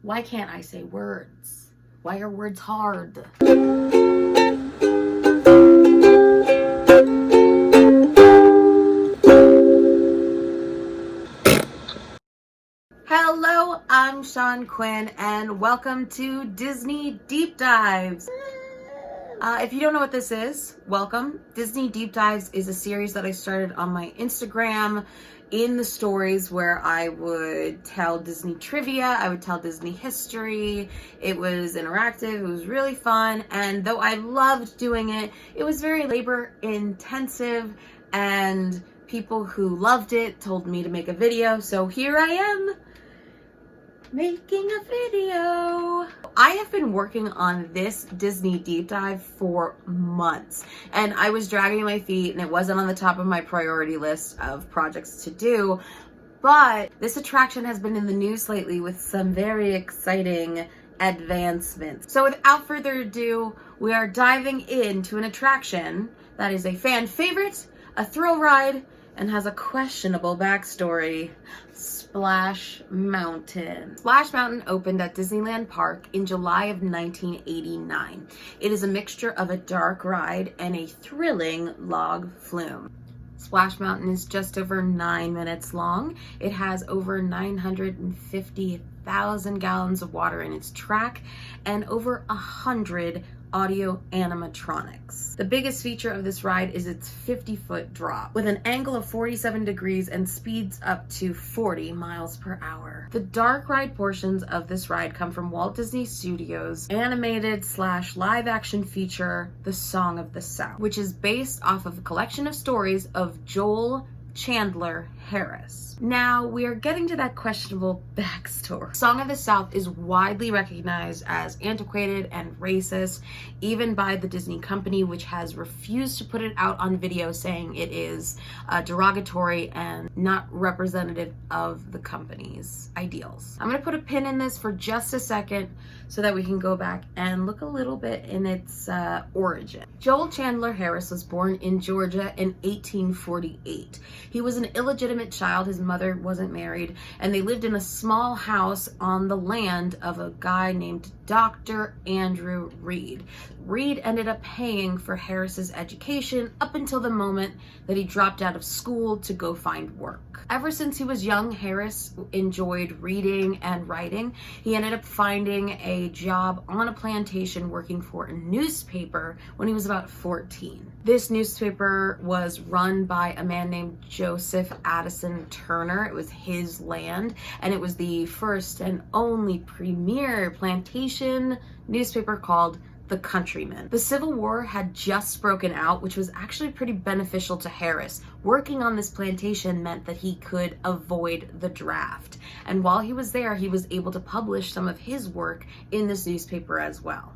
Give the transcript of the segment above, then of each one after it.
Why can't I say words? Why are words hard? Hello, I'm Sean Quinn, and welcome to Disney Deep Dives. If you don't know what this is, welcome. Disney Deep Dives is a series that I started on my Instagram in the stories where I would tell Disney trivia, I would tell Disney history. It was interactive, it was really fun, and though I loved doing it, it was very labor intensive, and people who loved it told me to make a video, so here I am, making a video. I have been working on this Disney deep dive for months, and I was dragging my feet and it wasn't on the top of my priority list of projects to do, but this attraction has been in the news lately with some very exciting advancements. So without further ado, we are diving into an attraction that is a fan favorite, a thrill ride, and has a questionable backstory. Splash Mountain. Splash Mountain opened at Disneyland Park in July of 1989. It is a mixture of a dark ride and a thrilling log flume. Splash Mountain is just over 9 minutes long. It has over 950,000 gallons of water in its track and over 100 audio animatronics. The biggest feature of this ride is its 50-foot drop with an angle of 47 degrees and speeds up to 40 miles per hour. The dark ride portions of this ride come from Walt Disney Studios' animated / live action feature, The Song of the South, which is based off of a collection of stories of Joel Chandler Harris. Now we are getting to that questionable backstory. Song of the South is widely recognized as antiquated and racist, even by the Disney company, which has refused to put it out on video, saying it is derogatory and not representative of the company's ideals. I'm gonna put a pin in this for just a second so that we can go back and look a little bit in its origin. Joel Chandler Harris was born in Georgia in 1848. He was an illegitimate child. His mother wasn't married, and they lived in a small house on the land of a guy named Dr. Andrew Reed. Reed ended up paying for Harris's education up until the moment that he dropped out of school to go find work. Ever since he was young, Harris enjoyed reading and writing. He ended up finding a job on a plantation working for a newspaper when he was about 14. This newspaper was run by a man named Joseph Addison Turner. It was his land, and it was the first and only premier plantation newspaper called The Countryman. The Civil War had just broken out, which was actually pretty beneficial to Harris. Working on this plantation meant that he could avoid the draft. And while he was there, he was able to publish some of his work in this newspaper as well.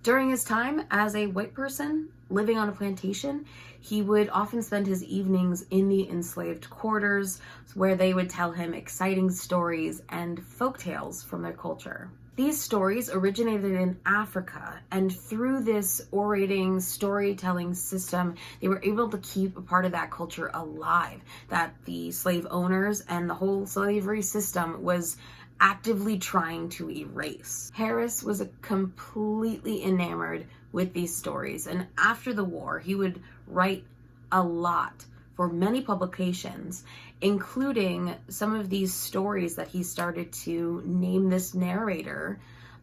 During his time as a white person living on a plantation, he would often spend his evenings in the enslaved quarters, where they would tell him exciting stories and folktales from their culture. These stories originated in Africa, and through this orating, storytelling system, they were able to keep a part of that culture alive, that the slave owners and the whole slavery system was actively trying to erase. Harris was completely enamored with these stories, and after the war, he would write a lot for many publications, including some of these stories that he started to name this narrator,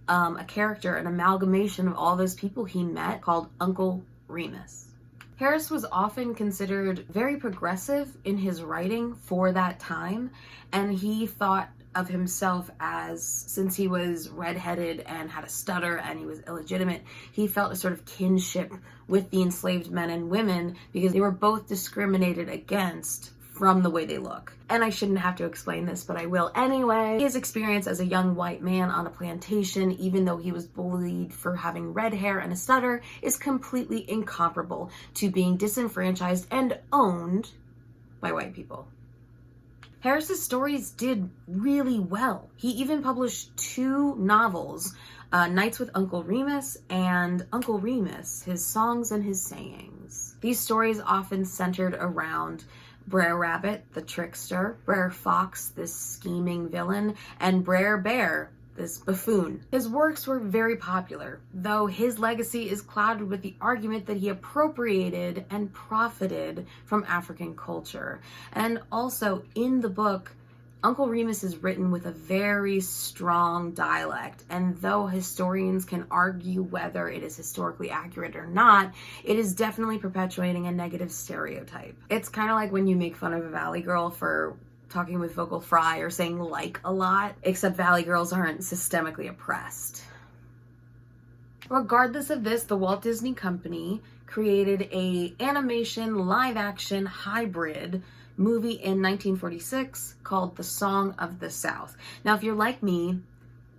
a character, an amalgamation of all those people he met, called Uncle Remus. Harris was often considered very progressive in his writing for that time, and he thought of himself as, since he was redheaded and had a stutter and he was illegitimate, he felt a sort of kinship with the enslaved men and women because they were both discriminated against from the way they look. And I shouldn't have to explain this, but I will anyway. His experience as a young white man on a plantation, even though he was bullied for having red hair and a stutter, is completely incomparable to being disenfranchised and owned by white people. Harris's stories did really well. He even published 2 novels, Nights with Uncle Remus and Uncle Remus, His Songs and His Sayings. These stories often centered around Brer Rabbit, the trickster, Brer Fox, this scheming villain, and Brer Bear, this buffoon. His works were very popular, though his legacy is clouded with the argument that he appropriated and profited from African culture. And also in the book, Uncle Remus is written with a very strong dialect, and though historians can argue whether it is historically accurate or not, it is definitely perpetuating a negative stereotype. It's kind of like when you make fun of a Valley girl for talking with vocal fry or saying like a lot, except Valley girls aren't systemically oppressed. Regardless of this, the Walt Disney Company created a animation live-action hybrid movie in 1946 called The Song of the South. Now, if you're like me,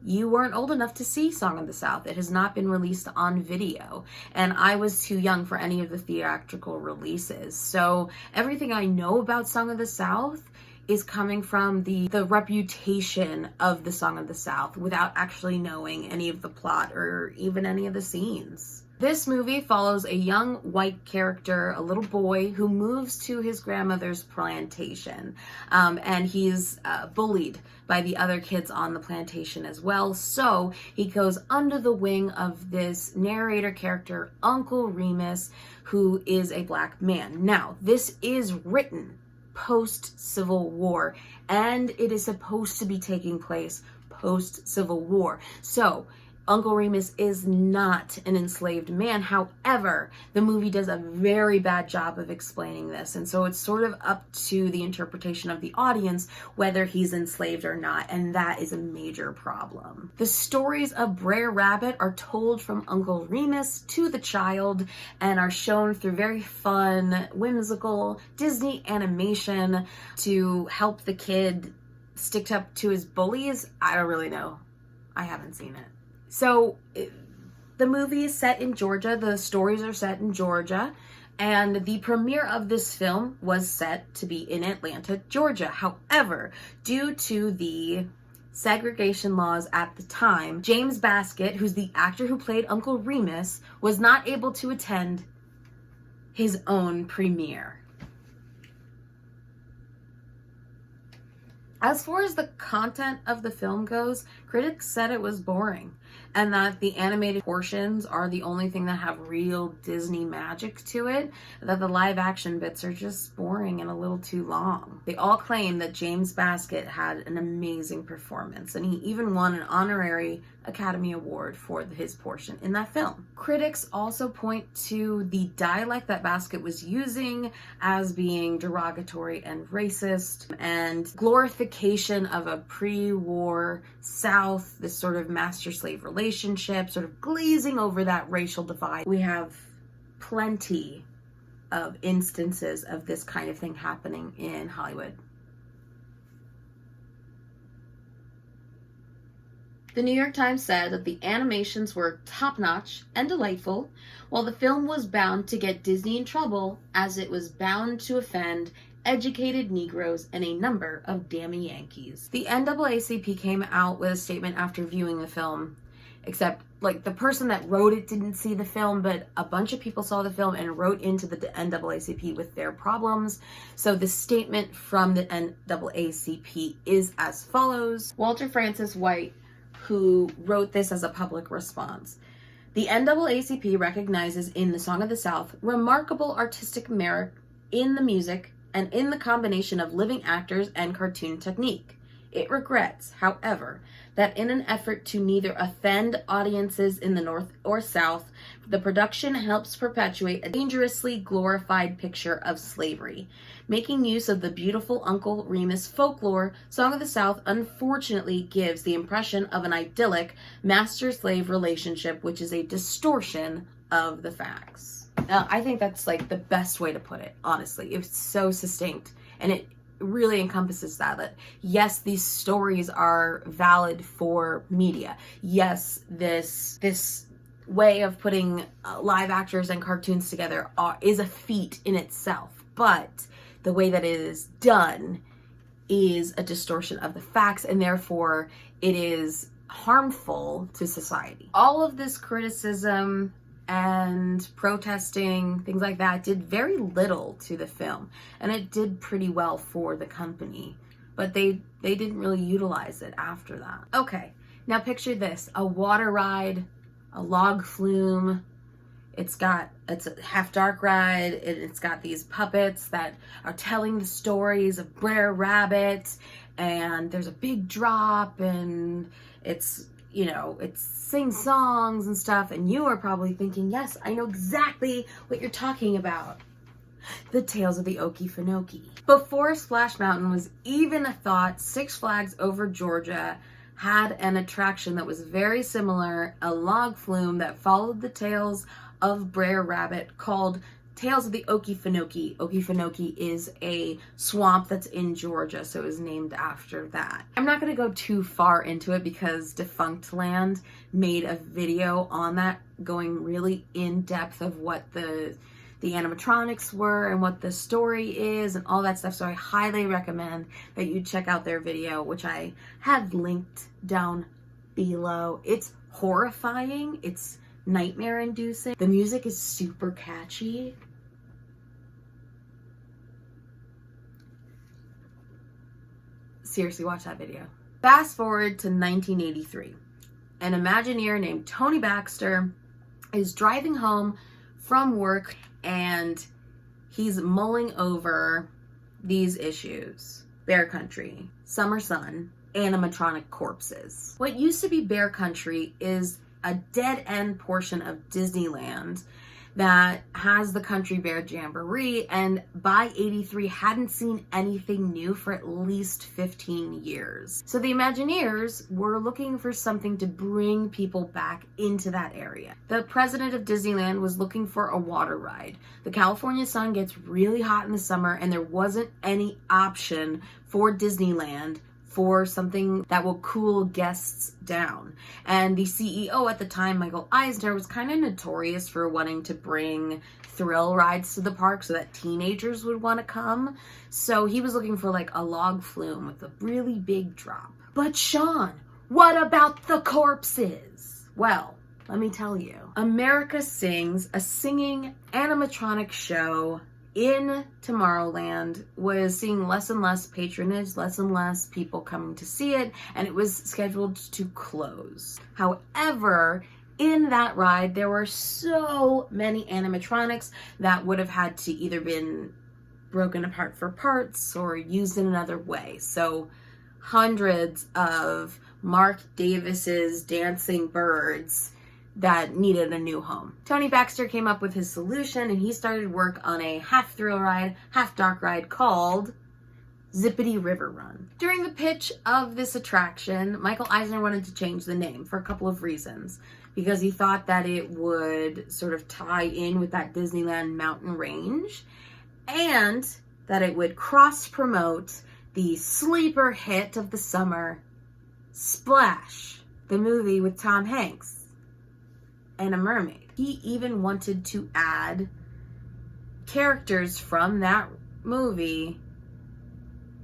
you weren't old enough to see Song of the South. It has not been released on video, and I was too young for any of the theatrical releases. So everything I know about Song of the South is coming from the reputation of the Song of the South without actually knowing any of the plot or even any of the scenes. This movie follows a young white character, a little boy, who moves to his grandmother's plantation. And he's bullied by the other kids on the plantation as well. So he goes under the wing of this narrator character, Uncle Remus, who is a black man. Now, this is written post-Civil War, and it is supposed to be taking place post-Civil War. So Uncle Remus is not an enslaved man. However, the movie does a very bad job of explaining this, and so it's sort of up to the interpretation of the audience whether he's enslaved or not, and that is a major problem. The stories of Brer Rabbit are told from Uncle Remus to the child and are shown through very fun, whimsical Disney animation to help the kid stick up to his bullies. I don't really know. I haven't seen it. So the movie is set in Georgia, the stories are set in Georgia, and the premiere of this film was set to be in Atlanta, Georgia. However, due to the segregation laws at the time, James Baskett, who's the actor who played Uncle Remus, was not able to attend his own premiere. As far as the content of the film goes, critics said it was boring and that the animated portions are the only thing that have real Disney magic to it, that the live action bits are just boring and a little too long. They all claim that James Baskett had an amazing performance, and he even won an honorary Academy Award for his portion in that film. Critics also point to the dialect that Baskett was using as being derogatory and racist, and glorification of a pre-war South, this sort of master-slave relationship, sort of glazing over that racial divide. We have plenty of instances of this kind of thing happening in Hollywood. The New York Times said that the animations were top-notch and delightful, while the film was bound to get Disney in trouble as it was bound to offend educated Negroes and a number of dammy Yankees. The NAACP came out with a statement after viewing the film, except like the person that wrote it didn't see the film, but a bunch of people saw the film and wrote into the NAACP with their problems. So the statement from the NAACP is as follows. Walter Francis White, who wrote this as a public response. The NAACP recognizes in The Song of the South remarkable artistic merit in the music and in the combination of living actors and cartoon technique. It regrets, however, that in an effort to neither offend audiences in the North or South, the production helps perpetuate a dangerously glorified picture of slavery. Making use of the beautiful Uncle Remus folklore, Song of the South unfortunately gives the impression of an idyllic master-slave relationship, which is a distortion of the facts. Now, I think that's like the best way to put it, honestly. It's so succinct, and it really encompasses that yes, these stories are valid for media. Yes, this way of putting live actors and cartoons together is a feat in itself, but the way that it is done is a distortion of the facts, and therefore it is harmful to society. All of this criticism and protesting, things like that, did very little to the film, and it did pretty well for the company, but they didn't really utilize it after that. Okay, Now picture this, a water ride, a log flume. It's a half dark ride. It's got these puppets that are telling the stories of Brer Rabbit, and there's a big drop, and it's sings songs and stuff, and you are probably thinking, yes, I know exactly what you're talking about. The Tales of the Okefenokee. Before Splash Mountain was even a thought, Six Flags Over Georgia had an attraction that was very similar, a log flume that followed the tales of Brer Rabbit called Tales of the Okefenokee. Okefenokee is a swamp that's in Georgia, so it was named after that. I'm not going to go too far into it because Defunct Land made a video on that going really in depth of what the animatronics were and what the story is and all that stuff. So I highly recommend that you check out their video, which I have linked down below. It's horrifying. It's nightmare inducing. The music is super catchy. Seriously, watch that video. Fast forward to 1983. An Imagineer named Tony Baxter is driving home from work and he's mulling over these issues. Bear Country, Summer Sun, animatronic corpses. What used to be Bear Country is a dead-end portion of Disneyland that has the Country Bear Jamboree, and by 83 hadn't seen anything new for at least 15 years. So the Imagineers were looking for something to bring people back into that area. The president of Disneyland was looking for a water ride. The California sun gets really hot in the summer, and there wasn't any option for Disneyland for something that will cool guests down. And the CEO at the time, Michael Eisner, was kind of notorious for wanting to bring thrill rides to the park so that teenagers would want to come. So he was looking for like a log flume with a really big drop. But Sean, what about the corpses? Well, let me tell you. America Sings, a singing animatronic show in Tomorrowland, was seeing less and less patronage, less and less people coming to see it, and it was scheduled to close. However, in that ride, there were so many animatronics that would have had to either been broken apart for parts or used in another way. So hundreds of Mark Davis's dancing birds that needed a new home. Tony Baxter came up with his solution, and he started work on a half thrill ride, half dark ride called Zippity Riverrun. During the pitch of this attraction, Michael Eisner wanted to change the name for a couple of reasons. Because he thought that it would sort of tie in with that Disneyland mountain range, and that it would cross-promote the sleeper hit of the summer, Splash, the movie with Tom Hanks and a mermaid. He even wanted to add characters from that movie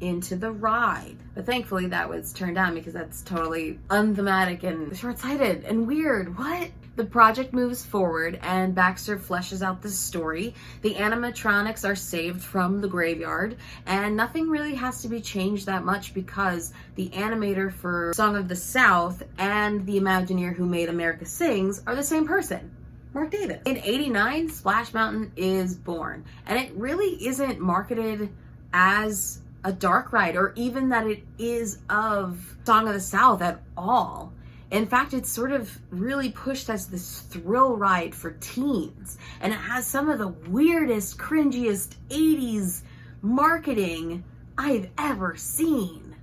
into the ride. But thankfully that was turned down because that's totally unthematic and short-sighted and weird. What? The project moves forward and Baxter fleshes out the story. The animatronics are saved from the graveyard, and nothing really has to be changed that much because the animator for Song of the South and the Imagineer who made America Sings are the same person, Mark Davis. In '89, Splash Mountain is born, and it really isn't marketed as a dark ride or even that it is of Song of the South at all. In fact, it's sort of really pushed as this thrill ride for teens, and it has some of the weirdest, cringiest 80s marketing I've ever seen.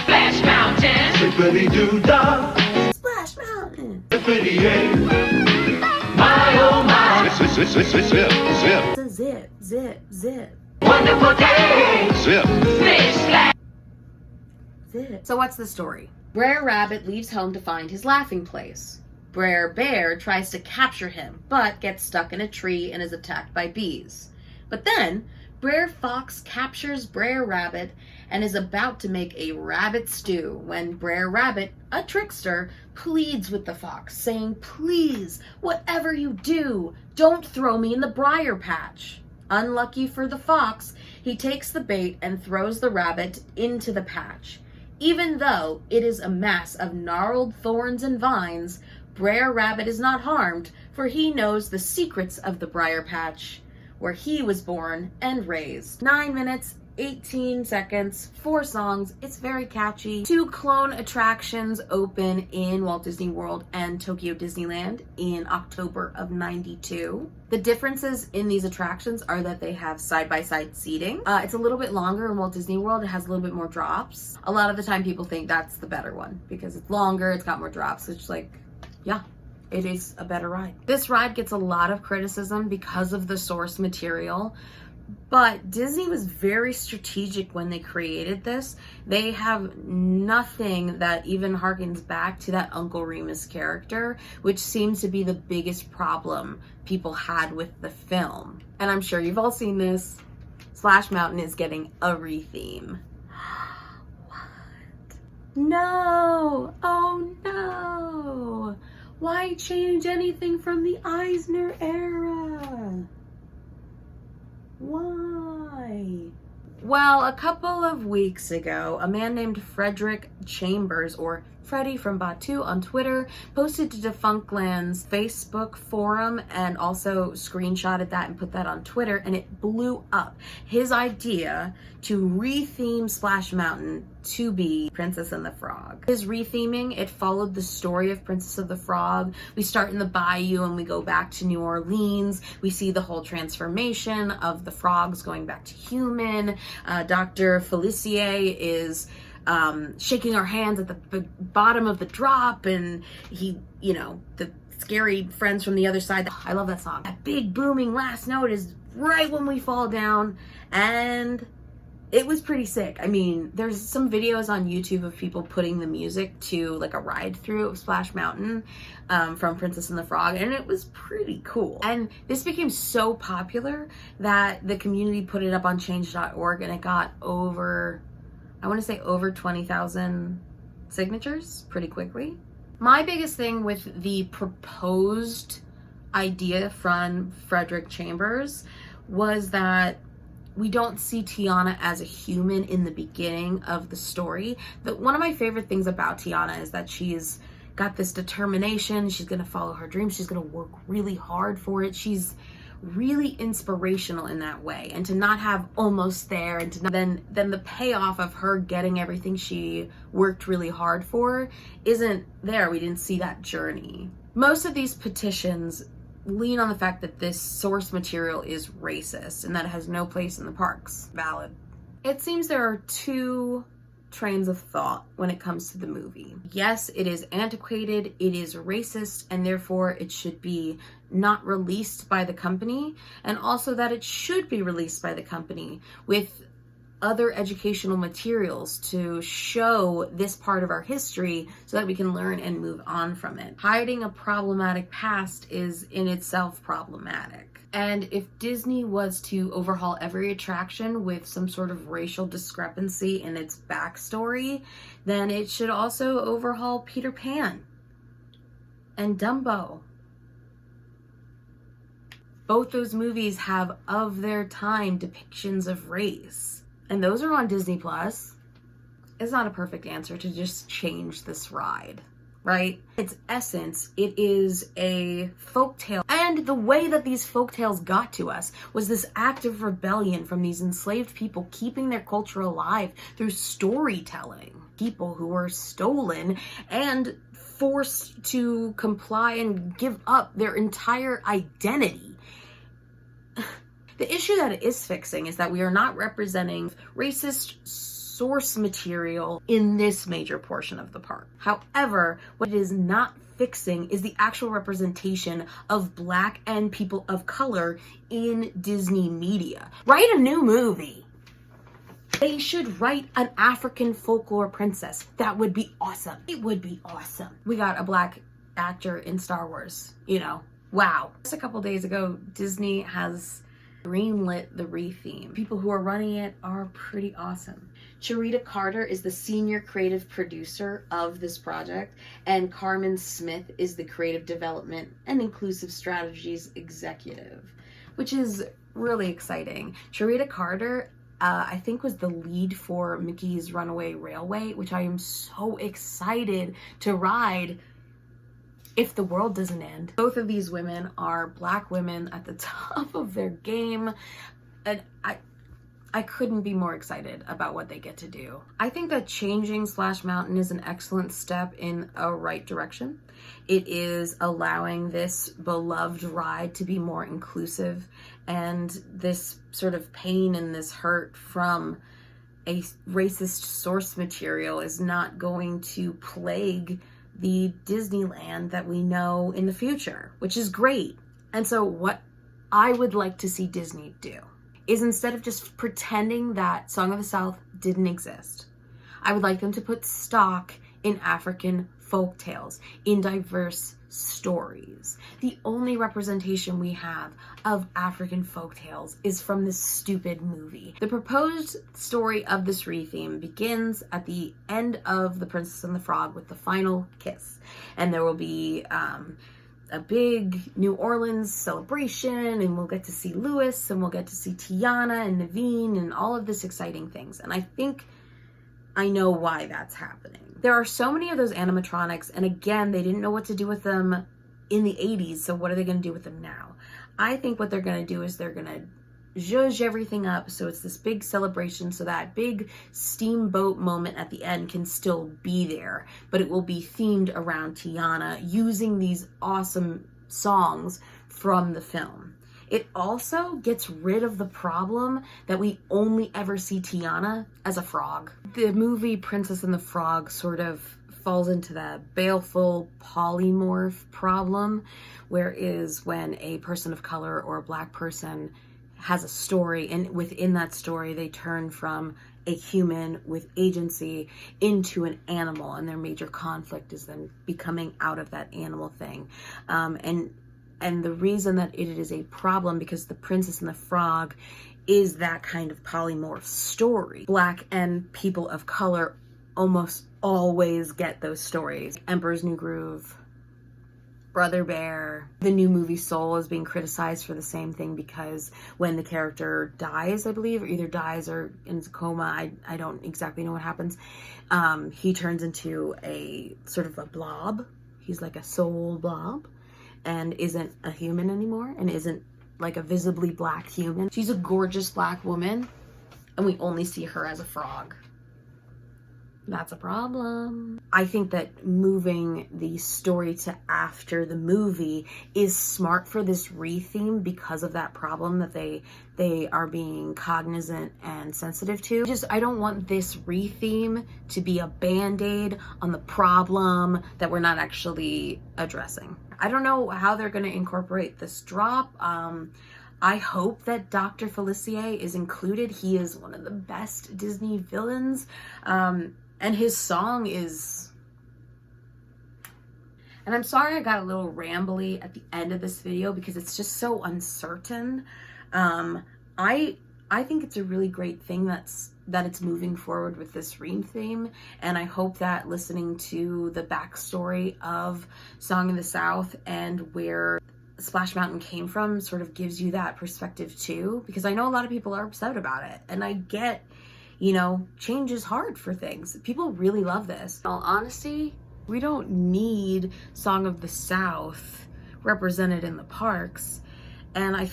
Splash Mountain, zippity-doo-dah, Splash Mountain, zippity-yay, my oh my, zip, zip, zip, zip, zip. it's a zip, zip, zip, wonderful day, Zip. splish splash. zip. So what's the story? Brer Rabbit leaves home to find his laughing place. Brer Bear tries to capture him, but gets stuck in a tree and is attacked by bees. But then, Brer Fox captures Brer Rabbit and is about to make a rabbit stew when Brer Rabbit, a trickster, pleads with the fox, saying, "Please, whatever you do, don't throw me in the briar patch." Unlucky for the fox, he takes the bait and throws the rabbit into the patch. Even though it is a mass of gnarled thorns and vines, Brer Rabbit is not harmed, for he knows the secrets of the briar patch, where he was born and raised. 9 minutes, 18 seconds, 4 songs. It's very catchy. 2 clone attractions open in Walt Disney World and Tokyo Disneyland in October of '92. The differences in these attractions are that they have side-by-side seating. It's a little bit longer in Walt Disney World. It has a little bit more drops. A lot of the time people think that's the better one because it's longer, it's got more drops. It's like, yeah, it is a better ride. This ride gets a lot of criticism because of the source material, but Disney was very strategic when they created this. They have nothing that even harkens back to that Uncle Remus character, which seems to be the biggest problem people had with the film. And I'm sure you've all seen this. Splash Mountain is getting a retheme. What? No! Oh no! Why change anything from the Eisner era? Why? Well, a couple of weeks ago, a man named Frederick Chambers, or Freddy from Batu on Twitter, posted to Defunctland's Facebook forum and also screenshotted that and put that on Twitter, and it blew up. His idea to retheme Splash Mountain to be Princess and the Frog. His retheming, it followed the story of Princess of the Frog. We start in the bayou and we go back to New Orleans. We see the whole transformation of the frogs going back to human. Dr. Felicie is shaking our hands at the bottom of the drop, and he, you know, the scary friends from the other side. I love that song. That big booming last note is right when we fall down, and it was pretty sick. I mean, there's some videos on YouTube of people putting the music to like a ride through of Splash Mountain from Princess and the Frog, and it was pretty cool. And this became so popular that the community put it up on change.org, and it got over, I want to say over 20,000 signatures pretty quickly. My biggest thing with the proposed idea from Frederick Chambers was that we don't see Tiana as a human in the beginning of the story. But one of my favorite things about Tiana is that she's got this determination. She's going to follow her dreams. She's going to work really hard for it. She's really inspirational in that way. And to not have almost there, and to not, then the payoff of her getting everything she worked really hard for isn't there. We didn't see that journey. Most of these petitions lean on the fact that this source material is racist and that it has no place in the parks. Valid. It seems there are 2 trains of thought when it comes to the movie. Yes, it is antiquated, it is racist, and therefore it should be not released by the company, and also that it should be released by the company with other educational materials to show this part of our history so that we can learn and move on from it. Hiding a problematic past is in itself problematic. And if Disney was to overhaul every attraction with some sort of racial discrepancy in its backstory, then it should also overhaul Peter Pan and Dumbo. Both those movies have of their time depictions of race. And those are on Disney Plus. It's not a perfect answer to just change this ride, right? Its essence, it is a folktale. And the way that these folktales got to us was this act of rebellion from these enslaved people keeping their culture alive through storytelling. People who were stolen and forced to comply and give up their entire identity. The issue that it is fixing is that we are not representing racist source material in this major portion of the park. However, what it is not fixing is the actual representation of Black and people of color in Disney media. Write a new movie. They should write an African folklore princess. That would be awesome. It would be awesome. We got a Black actor in Star Wars, you know, wow. Just a couple days ago, Disney has greenlit the retheme. People who are running it are pretty awesome. Charita Carter is the senior creative producer of this project, and Carmen Smith is the creative development and inclusive strategies executive, which is really exciting. Sharita Carter, I think, was the lead for Mickey's Runaway Railway, which I am so excited to ride if the world doesn't end. Both of these women are Black women at the top of their game, and I couldn't be more excited about what they get to do. I think that changing Splash Mountain is an excellent step in a right direction. It is allowing this beloved ride to be more inclusive, and this sort of pain and this hurt from a racist source material is not going to plague the Disneyland that we know in the future, which is great. And so what I would like to see Disney do is, instead of just pretending that Song of the South didn't exist, I would like them to put stock in African folktales, in diverse stories. The only representation we have of African folktales is from this stupid movie. The proposed story of this retheme begins at the end of The Princess and the Frog with the final kiss. And there will be a big New Orleans celebration, and we'll get to see Louis, and we'll get to see Tiana and Naveen and all of this exciting things. And I think I know why that's happening. There are so many of those animatronics, and again, they didn't know what to do with them in the 80s, so what are they going to do with them now? I think what they're going to do is they're going to zhuzh everything up so it's this big celebration, so that big steamboat moment at the end can still be there, but it will be themed around Tiana using these awesome songs from the film. It also gets rid of the problem that we only ever see Tiana as a frog. The movie Princess and the Frog sort of falls into the baleful polymorph problem, whereas when a person of color or a Black person has a story, and within that story they turn from a human with agency into an animal, and their major conflict is then becoming out of that animal thing. And the reason that it is a problem, because The Princess and the Frog is that kind of polymorph story. Black and people of color almost always get those stories. Emperor's New Groove, Brother Bear. The new movie Soul is being criticized for the same thing, because when the character dies, I believe, or either dies or in a coma, I don't exactly know what happens, he turns into a sort of a blob. He's like a soul blob, and isn't a human anymore, and isn't like a visibly Black human. She's a gorgeous Black woman, and we only see her as a frog. That's a problem. I think that moving the story to after the movie is smart for this retheme because of that problem that they are being cognizant and sensitive to. I don't want this retheme to be a band-aid on the problem that we're not actually addressing. I don't know how they're going to incorporate this drop. I hope that Dr. Felicia is included. He is one of the best Disney villains. And his song is... And I'm sorry I got a little rambly at the end of this video because it's just so uncertain. I think it's a really great thing that it's moving forward with this retheme, and I hope that listening to the backstory of Song of the South and where Splash Mountain came from sort of gives you that perspective too, because I know a lot of people are upset about it, and I get, you know, change is hard for things. People really love this. In all honesty, we don't need Song of the South represented in the parks, and I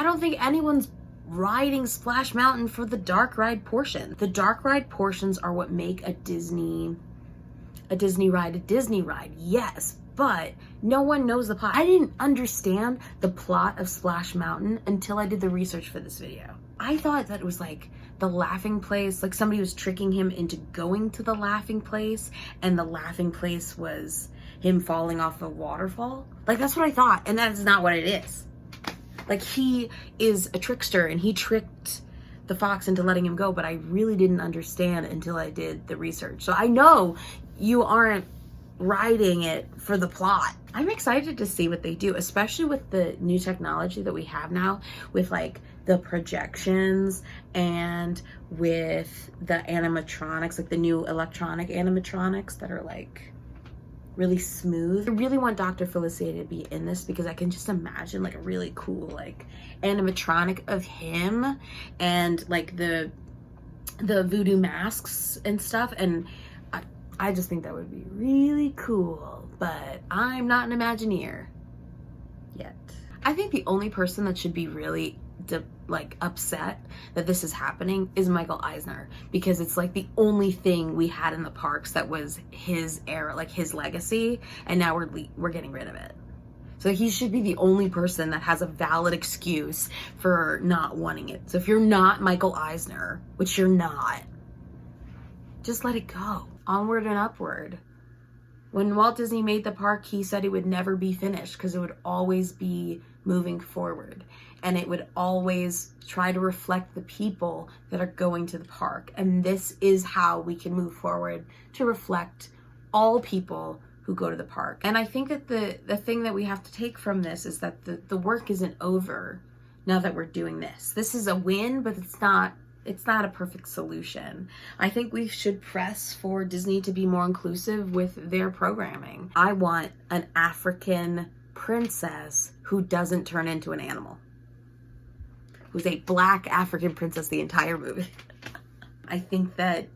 don't think anyone's riding Splash Mountain for the dark ride portion. The dark ride portions are what make a Disney ride, yes, but no one knows the plot. I didn't understand the plot of Splash Mountain until I did the research for this video. I thought that it was like the laughing place, like somebody was tricking him into going to the laughing place, and the laughing place was him falling off a waterfall. Like, that's what I thought, and that is not what it is. Like, he is a trickster, and he tricked the fox into letting him go, but I really didn't understand until I did the research. So I know you aren't riding it for the plot. I'm excited to see what they do, especially with the new technology that we have now, with like the projections and with the animatronics, like the new electronic animatronics that are like really smooth. I really want Dr. Felicia to be in this because I can just imagine like a really cool like animatronic of him and like the voodoo masks and stuff, and I just think that would be really cool, but I'm not an Imagineer yet. I think the only person that should be really like upset that this is happening is Michael Eisner, because it's like the only thing we had in the parks that was his era, like his legacy, and now we're getting rid of it. So he should be the only person that has a valid excuse for not wanting it. So if you're not Michael Eisner, which you're not, just let it go. Onward and upward. When Walt Disney made the park, he said it would never be finished because it would always be moving forward. And it would always try to reflect the people that are going to the park. And this is how we can move forward to reflect all people who go to the park. And I think that the thing that we have to take from this is that the work isn't over now that we're doing this. This is a win, but it's not a perfect solution. I think we should press for Disney to be more inclusive with their programming. I want an African princess who doesn't turn into an animal. Who's a black African princess the entire movie. I think that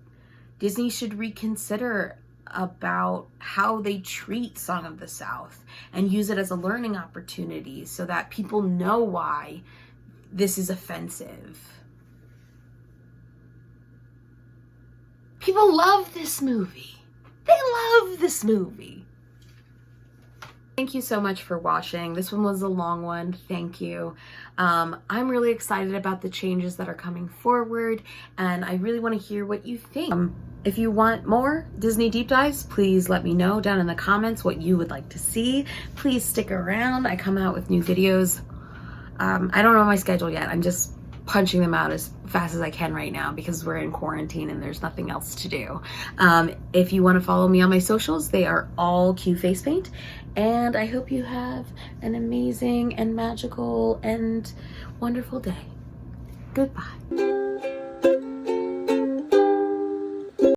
Disney should reconsider about how they treat Song of the South and use it as a learning opportunity so that people know why this is offensive. People love this movie. They love this movie. Thank you so much for watching. This one was a long one. Thank you. I'm really excited about the changes that are coming forward, and I really want to hear what you think. If you want more Disney deep dives, please let me know down in the comments what you would like to see. Please stick around. I come out with new videos. I don't know my schedule yet. I'm just punching them out as fast as I can right now because we're in quarantine and there's nothing else to do. If you want to follow me on my socials, they are all Q Face Paint. And I hope you have an amazing and magical and wonderful day. Goodbye.